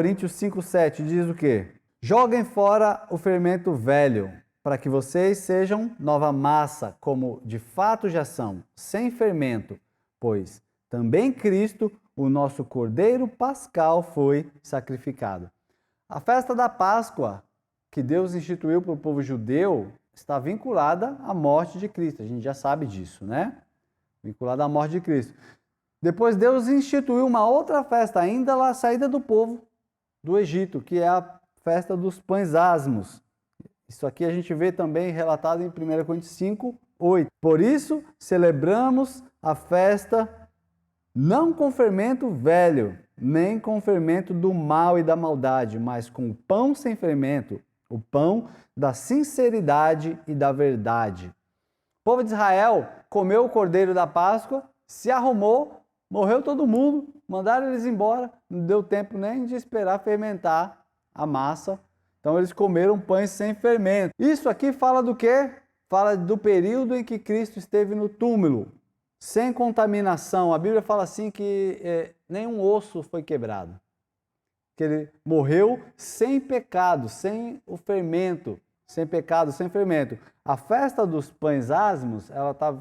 Coríntios 5:7 diz o quê? Joguem fora o fermento velho, para que vocês sejam nova massa, como de fato já são, sem fermento, pois também Cristo, o nosso Cordeiro Pascal, foi sacrificado. A festa da Páscoa, que Deus instituiu para o povo judeu, está vinculada à morte de Cristo. A gente já sabe disso, né? Vinculada à morte de Cristo. Depois Deus instituiu uma outra festa, ainda lá, a saída do povo do Egito, que é a festa dos pães asmos. Isso aqui a gente vê também relatado em 1 Coríntios 5:8. Por isso, celebramos a festa não com fermento velho, nem com fermento do mal e da maldade, mas com o pão sem fermento, o pão da sinceridade e da verdade. O povo de Israel comeu o cordeiro da Páscoa, se arrumou, morreu todo mundo, mandaram eles embora, não deu tempo nem de esperar fermentar a massa. Então eles comeram pães sem fermento. Isso aqui fala do quê? Fala do período em que Cristo esteve no túmulo, sem contaminação. A Bíblia fala assim que nenhum osso foi quebrado. Que ele morreu sem pecado, sem o fermento, sem pecado, sem fermento. A festa dos pães asmos, ela está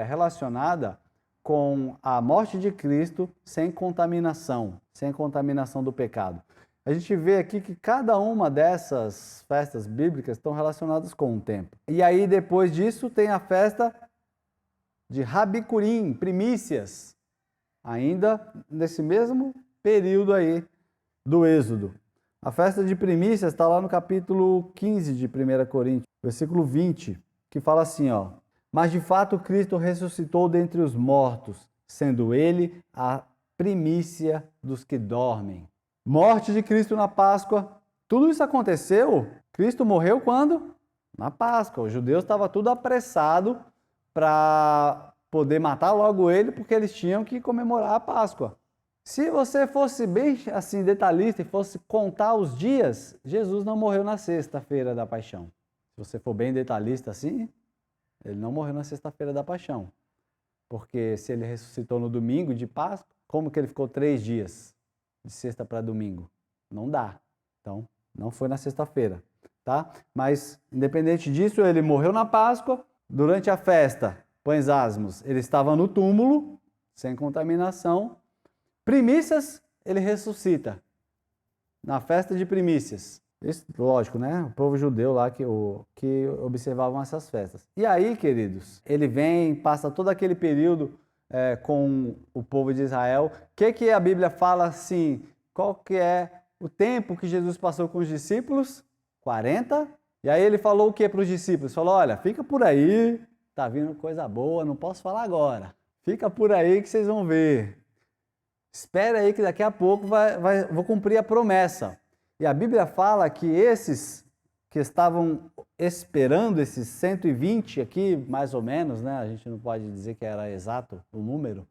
relacionada com a morte de Cristo sem contaminação do pecado. A gente vê aqui que cada uma dessas festas bíblicas estão relacionadas com o tempo. E aí, depois disso, tem a festa de Rabicurim, primícias, ainda nesse mesmo período aí do Êxodo. A festa de primícias está lá no capítulo 15 de 1 Coríntios, versículo 20, que fala assim, ó: mas de fato Cristo ressuscitou dentre os mortos, sendo ele a primícia dos que dormem. Morte de Cristo na Páscoa. Tudo isso aconteceu. Cristo morreu quando? Na Páscoa. Os judeus estavam tudo apressados para poder matar logo ele, porque eles tinham que comemorar a Páscoa. Se você fosse bem assim detalhista e fosse contar os dias, Jesus não morreu na sexta-feira da Paixão. Se você for bem detalhista assim, ele não morreu na sexta-feira da Paixão. Porque se ele ressuscitou no domingo de Páscoa, como que ele ficou 3 dias? De sexta para domingo? Não dá. Então, não foi na sexta-feira, tá? Mas, independente disso, ele morreu na Páscoa. Durante a festa, pães asmos, ele estava no túmulo, sem contaminação. Primícias, ele ressuscita. Na festa de primícias. Isso, lógico, né? O povo judeu lá que observavam essas festas. E aí, queridos, ele vem, passa todo aquele período com o povo de Israel. O que a Bíblia fala assim? Qual que é o tempo que Jesus passou com os discípulos? 40. E aí ele falou o que para os discípulos? Falou, olha, fica por aí, tá vindo coisa boa, não posso falar agora. Fica por aí que vocês vão ver. Espera aí que daqui a pouco vou cumprir a promessa. E a Bíblia fala que esses que estavam esperando, esses 120 aqui, mais ou menos, né? A gente não pode dizer que era exato o número,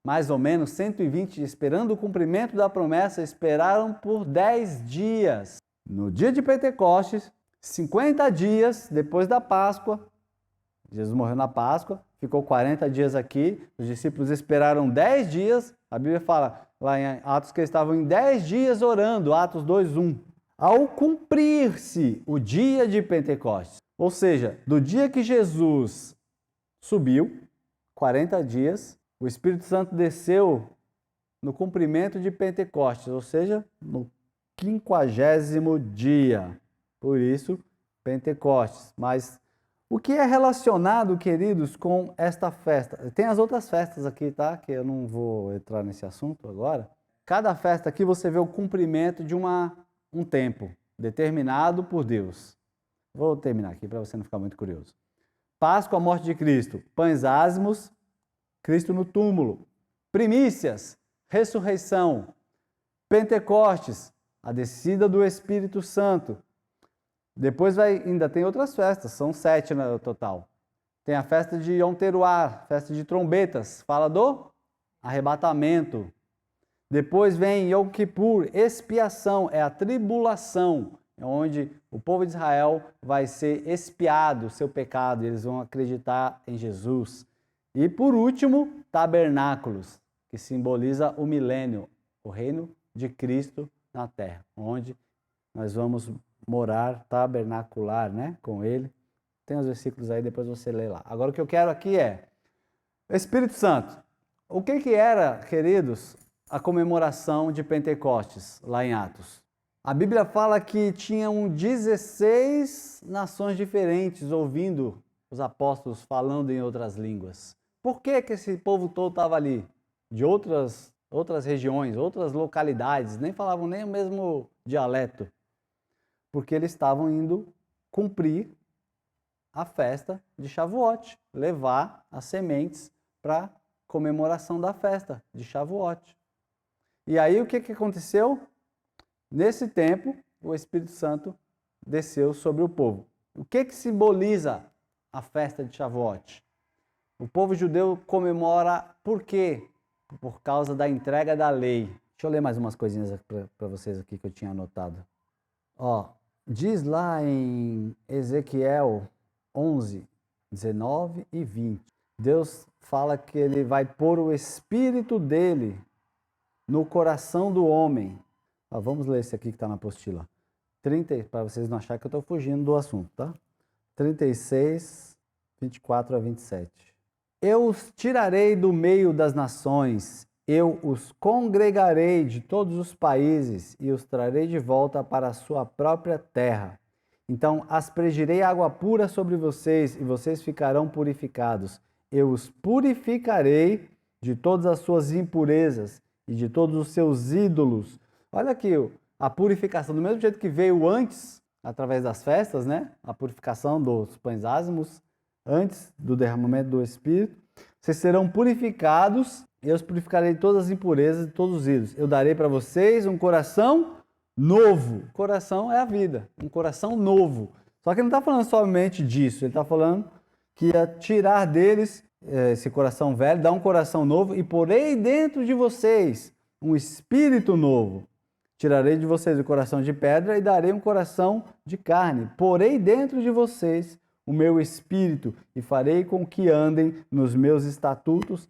mais ou menos 120, esperando o cumprimento da promessa, esperaram por 10 dias. No dia de Pentecostes, 50 dias depois da Páscoa, Jesus morreu na Páscoa, ficou 40 dias aqui, os discípulos esperaram 10 dias, a Bíblia fala lá em Atos que eles estavam em 10 dias orando, Atos 2:1. Ao cumprir-se o dia de Pentecostes, ou seja, do dia que Jesus subiu, 40 dias, o Espírito Santo desceu no cumprimento de Pentecostes, ou seja, no 50º dia. Por isso, Pentecostes. Mas o que é relacionado, queridos, com esta festa? Tem as outras festas aqui, tá? Que eu não vou entrar nesse assunto agora. Cada festa aqui você vê o cumprimento de um tempo determinado por Deus. Vou terminar aqui para você não ficar muito curioso. Páscoa, a morte de Cristo. Pães asmos, Cristo no túmulo. Primícias, ressurreição. Pentecostes, a descida do Espírito Santo. Depois ainda tem outras festas, são 7 no total. Tem a festa de Yom Teruah, festa de trombetas, fala do arrebatamento. Depois vem Yom Kippur, expiação, é a tribulação, onde o povo de Israel vai ser expiado o seu pecado, eles vão acreditar em Jesus. E por último, tabernáculos, que simboliza o milênio, o reino de Cristo na terra, onde nós vamos morar, tabernacular, né, com ele. Tem os versículos aí, depois você lê lá. Agora o que eu quero aqui é Espírito Santo. O que era, queridos, a comemoração de Pentecostes, lá em Atos? A Bíblia fala que tinham 16 nações diferentes ouvindo os apóstolos falando em outras línguas. Por que esse povo todo estava ali? De outras regiões, outras localidades, nem falavam nem o mesmo dialeto. Porque eles estavam indo cumprir a festa de Shavuot, levar as sementes para comemoração da festa de Shavuot. E aí o que aconteceu? Nesse tempo, o Espírito Santo desceu sobre o povo. O que simboliza a festa de Shavuot? O povo judeu comemora por quê? Por causa da entrega da lei. Deixa eu ler mais umas coisinhas para vocês aqui que eu tinha anotado. Diz lá em Ezequiel 11, 19 e 20. Deus fala que ele vai pôr o Espírito dele no coração do homem. Vamos ler esse aqui que está na apostila. Para vocês não acharem que eu estou fugindo do assunto, tá? 36, 24 a 27. Eu os tirarei do meio das nações, eu os congregarei de todos os países e os trarei de volta para a sua própria terra. Então aspergirei água pura sobre vocês e vocês ficarão purificados. Eu os purificarei de todas as suas impurezas e de todos os seus ídolos. Olha aqui, a purificação, do mesmo jeito que veio antes, através das festas, né? A purificação dos pães ázimos, antes do derramamento do Espírito. Vocês serão purificados, eu os purificarei de todas as impurezas e de todos os ídolos. Eu darei para vocês um coração novo. Coração é a vida, um coração novo. Só que ele não está falando somente disso, ele está falando que ia tirar deles esse coração velho, dar um coração novo e porei dentro de vocês um espírito novo. Tirarei de vocês o coração de pedra e darei um coração de carne. Porei dentro de vocês o meu espírito e farei com que andem nos meus estatutos,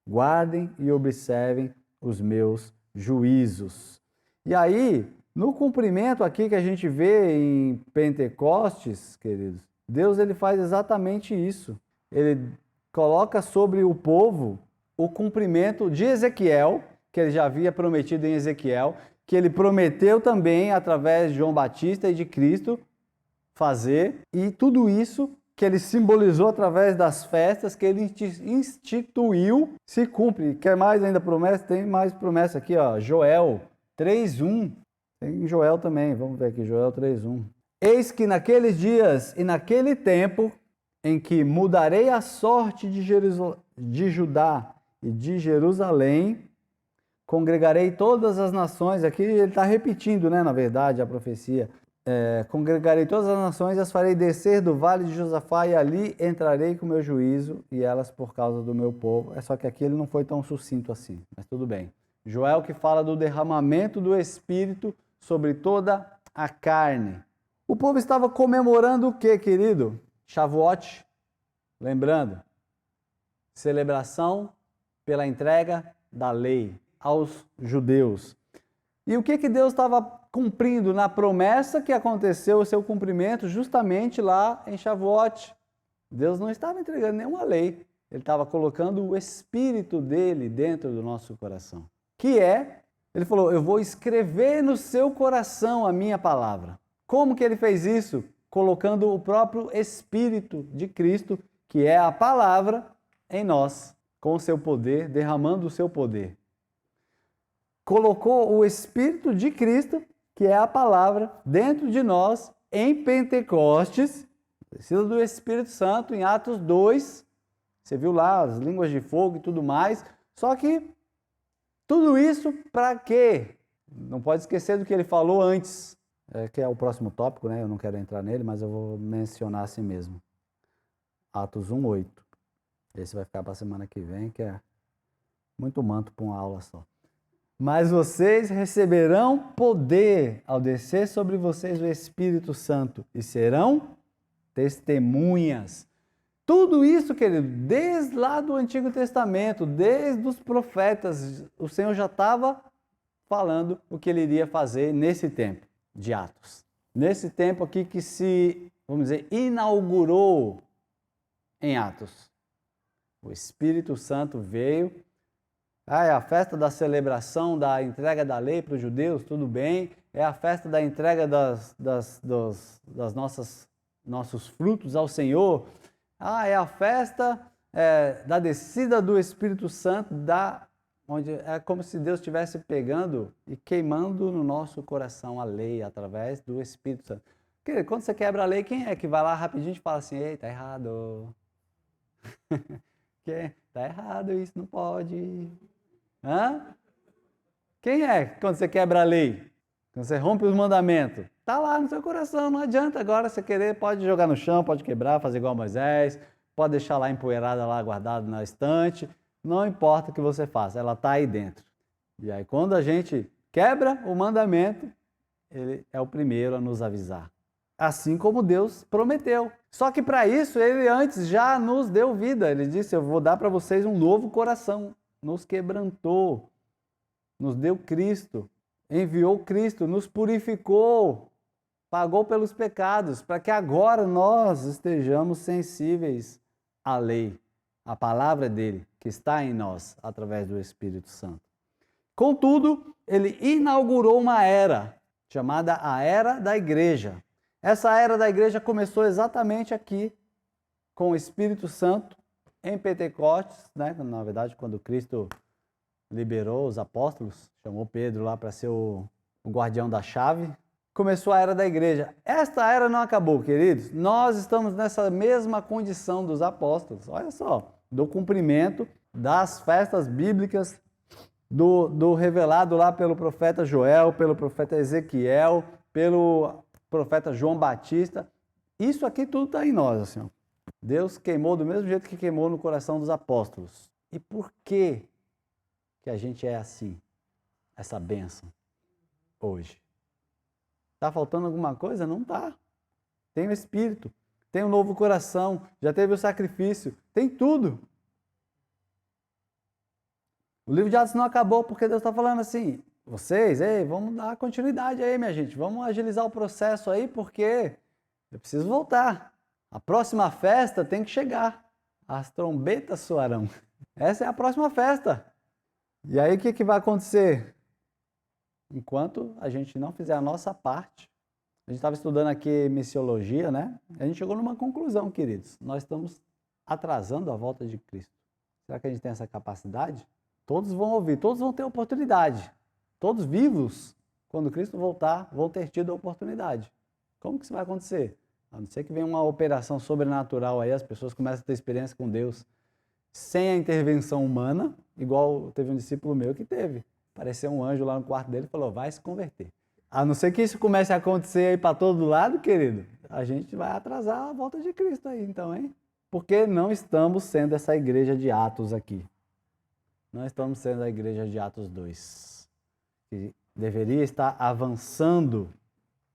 guardem e observem os meus juízos. E aí, no cumprimento aqui que a gente vê em Pentecostes, queridos, Deus ele faz exatamente isso. Ele coloca sobre o povo o cumprimento de Ezequiel, que ele já havia prometido em Ezequiel, que ele prometeu também através de João Batista e de Cristo fazer, e tudo isso que ele simbolizou através das festas que ele instituiu se cumpre. Quer mais ainda promessa? Tem mais promessa aqui, Joel 3:1. Tem Joel também, vamos ver aqui, Joel 3:1. Eis que naqueles dias e naquele tempo em que mudarei a sorte de Judá e de Jerusalém, congregarei todas as nações. Aqui ele está repetindo, né, na verdade, a profecia. Congregarei todas as nações, as farei descer do vale de Josafá e ali entrarei com o meu juízo e elas por causa do meu povo. É só que aqui ele não foi tão sucinto assim, mas tudo bem. Joel que fala do derramamento do Espírito sobre toda a carne. O povo estava comemorando o que, querido? Shavuot, lembrando, celebração pela entrega da lei aos judeus. E o que Deus estava cumprindo na promessa que aconteceu, o seu cumprimento justamente lá em Shavuot? Deus não estava entregando nenhuma lei, ele estava colocando o Espírito dele dentro do nosso coração. Ele falou, eu vou escrever no seu coração a minha palavra. Como que ele fez isso? Colocando o próprio Espírito de Cristo, que é a palavra, em nós, com o seu poder, derramando o seu poder. Colocou o Espírito de Cristo, que é a palavra, dentro de nós, em Pentecostes, precisa do Espírito Santo, em Atos 2, você viu lá as línguas de fogo e tudo mais, só que tudo isso para quê? Não pode esquecer do que ele falou antes, que é o próximo tópico, né? Eu não quero entrar nele, mas eu vou mencionar assim mesmo. Atos 1:8. Esse vai ficar para a semana que vem, que é muito manto para uma aula só. Mas vocês receberão poder ao descer sobre vocês o Espírito Santo e serão testemunhas. Tudo isso, querido, desde lá do Antigo Testamento, desde os profetas, o Senhor já estava falando o que ele iria fazer nesse tempo de Atos. Nesse tempo aqui que se, vamos dizer, inaugurou em Atos. O Espírito Santo veio. É a festa da celebração da entrega da lei para os judeus, tudo bem. É a festa da entrega das nossos frutos ao Senhor. É a festa da descida do Espírito Santo, onde é como se Deus estivesse pegando e queimando no nosso coração a lei através do Espírito Santo. Porque quando você quebra a lei, quem é que vai lá rapidinho e fala assim, ei, tá errado. Tá errado isso, não pode. Quem é quando você quebra a lei? Quando você rompe os mandamentos? Tá lá no seu coração, não adianta agora você querer, pode jogar no chão, pode quebrar, fazer igual Moisés, pode deixar lá empoeirada, lá guardada na estante, não importa o que você faça, ela está aí dentro. E aí quando a gente quebra o mandamento, ele é o primeiro a nos avisar. Assim como Deus prometeu. Só que para isso ele antes já nos deu vida. Ele disse, eu vou dar para vocês um novo coração. Nos quebrantou, nos deu Cristo, enviou Cristo, nos purificou, pagou pelos pecados, para que agora nós estejamos sensíveis à lei, à palavra dele, que está em nós, através do Espírito Santo. Contudo, ele inaugurou uma era, chamada a Era da Igreja. Essa Era da Igreja começou exatamente aqui, com o Espírito Santo, em Pentecostes, né? Na verdade, quando Cristo liberou os apóstolos, chamou Pedro lá para ser o guardião da chave, começou a Era da Igreja. Esta era não acabou, queridos. Nós estamos nessa mesma condição dos apóstolos. Olha só, do cumprimento das festas bíblicas, do revelado lá pelo profeta Joel, pelo profeta Ezequiel, pelo profeta João Batista. Isso aqui tudo está em nós, assim, ó. Deus queimou do mesmo jeito que queimou no coração dos apóstolos. E por que a gente é assim? Essa bênção hoje. Está faltando alguma coisa? Não está. Tem o Espírito, tem um novo coração, já teve o sacrifício, tem tudo. O livro de Atos não acabou porque Deus está falando assim, vocês, vamos dar continuidade aí, minha gente, vamos agilizar o processo aí porque eu preciso voltar. A próxima festa tem que chegar. As trombetas soarão. Essa é a próxima festa. E aí o que vai acontecer? Enquanto a gente não fizer a nossa parte, a gente estava estudando aqui missiologia, né? A gente chegou numa conclusão, queridos. Nós estamos atrasando a volta de Cristo. Será que a gente tem essa capacidade? Todos vão ouvir, todos vão ter oportunidade. Todos vivos, quando Cristo voltar, vão ter tido a oportunidade. Como que isso vai acontecer? A não ser que venha uma operação sobrenatural aí, as pessoas começam a ter experiência com Deus sem a intervenção humana, igual teve um discípulo meu que teve. Apareceu um anjo lá no quarto dele e falou, vai se converter. A não ser que isso comece a acontecer aí para todo lado, querido, a gente vai atrasar a volta de Cristo aí, então, hein? Porque não estamos sendo essa igreja de Atos aqui. Não estamos sendo a igreja de Atos 2, que deveria estar avançando,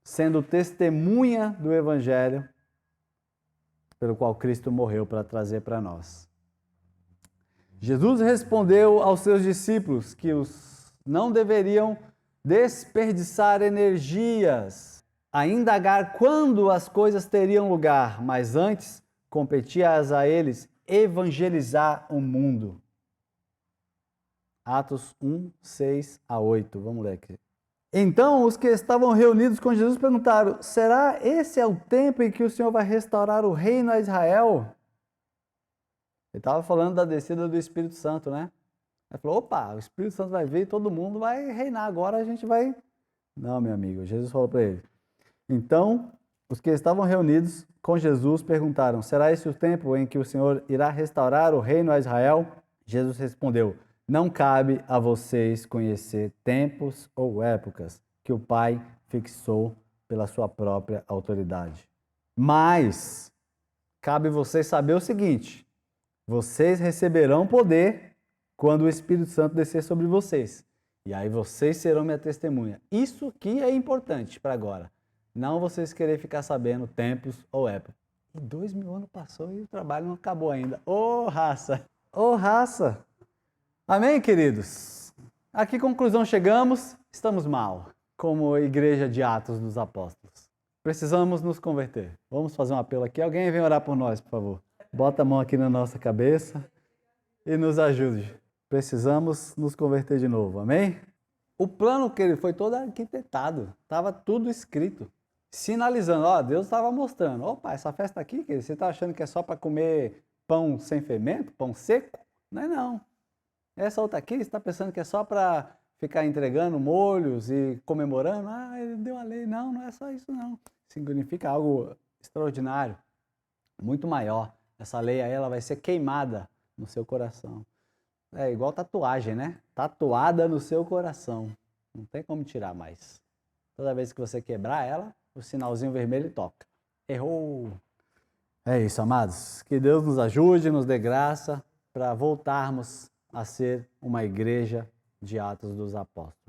sendo testemunha do Evangelho pelo qual Cristo morreu para trazer para nós. Jesus respondeu aos seus discípulos que os não deveriam desperdiçar energias a indagar quando as coisas teriam lugar, mas antes competia-as a eles evangelizar o mundo. Atos 1, 6 a 8. Vamos ler aqui. Então, os que estavam reunidos com Jesus perguntaram, será esse é o tempo em que o Senhor vai restaurar o reino a Israel? Ele estava falando da descida do Espírito Santo, né? Ele falou, opa, o Espírito Santo vai vir e todo mundo vai reinar, agora a gente vai... Não, meu amigo, Jesus falou para ele. Então, os que estavam reunidos com Jesus perguntaram, será esse o tempo em que o Senhor irá restaurar o reino a Israel? Jesus respondeu, não cabe a vocês conhecer tempos ou épocas que o Pai fixou pela sua própria autoridade. Mas cabe vocês saber o seguinte, vocês receberão poder quando o Espírito Santo descer sobre vocês. E aí vocês serão minha testemunha. Isso que é importante para agora. Não vocês querem ficar sabendo tempos ou épocas. E 2000 anos passou e o trabalho não acabou ainda. Ô raça! Ô raça! Amém, queridos? A que conclusão chegamos? estamos mal, como igreja de Atos dos Apóstolos. Precisamos nos converter. Vamos fazer um apelo aqui. Alguém vem orar por nós, por favor. Bota a mão aqui na nossa cabeça e nos ajude. Precisamos nos converter de novo, amém? O plano que ele foi todo arquitetado, estava tudo escrito, sinalizando, ó, Deus estava mostrando, opa, essa festa aqui, você está achando que é só para comer pão sem fermento, pão seco? Não é não. Essa outra aqui, você está pensando que é só para ficar entregando molhos e comemorando? Ah, ele deu a lei. Não, não é só isso não. Significa algo extraordinário, muito maior. Essa lei aí, ela vai ser queimada no seu coração. É igual tatuagem, né? Tatuada no seu coração. Não tem como tirar mais. Toda vez que você quebrar ela, o sinalzinho vermelho toca. Errou! É isso, amados. Que Deus nos ajude, nos dê graça para voltarmos a ser uma igreja de Atos dos Apóstolos.